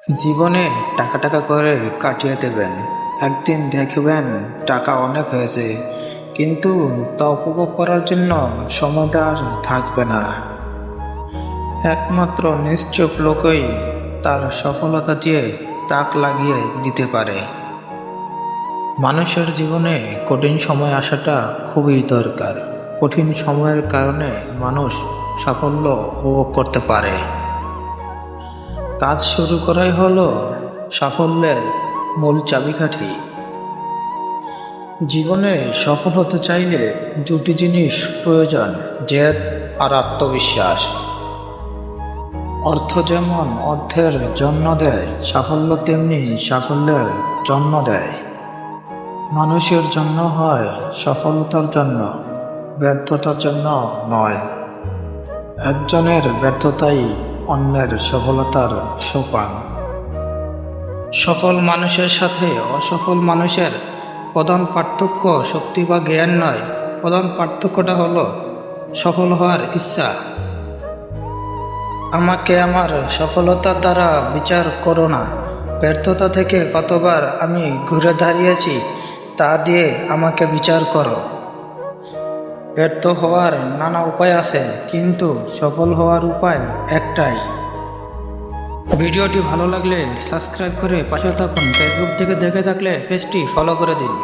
জীবনে টাকা টাকা করে কাটিয়ে দেবেন, একদিন দেখবেন টাকা অনেক হয়েছে, কিন্তু তা উপভোগ করার জন্য সময়টা আর থাকবে না। একমাত্র নিশ্চুপ লোকই তার সফলতা দিয়ে তাক লাগিয়ে দিতে পারে। মানুষের জীবনে কঠিন সময় আসাটা খুবই দরকার। কঠিন সময়ের কারণে মানুষ সাফল্য উপভোগ করতে পারে। কাজ শুরু করাই হলো সাফল্যের মূল চাবিকাঠি। জীবনে সফল হতে চাইলে দুটি জিনিস প্রয়োজন: জেদ আর আত্মবিশ্বাস। অর্থ যেমন অর্থের জন্ম দেয়, সাফল্য তেমনি সাফল্যের জন্ম দেয়। মানুষের জন্য হয় সফলতার জন্য, ব্যর্থতার জন্য নয়। একজনের ব্যর্থতাই অন্যের সফলতার সোপান। সফল মানুষের সাথে অসফল মানুষের প্রধান পার্থক্য শক্তি বা জ্ঞান নয়, প্রধান পার্থক্যটা হলো সফল হওয়ার ইচ্ছা। আমাকে আমার সফলতার দ্বারা বিচার করো না, ব্যর্থতা থেকে কতবার আমি ঘুরে দাঁড়িয়েছি তা দিয়ে আমাকে বিচার করো। ব্যর্থ হওয়ার নানা উপায় আছে, কিন্তু সফল হওয়ার উপায় একটাই। ভিডিওটি ভালো লাগলে সাবস্ক্রাইব করে পাশে থাকুন। ফেসবুক থেকে দেখে থাকলে পেজটি ফলো করে দিন।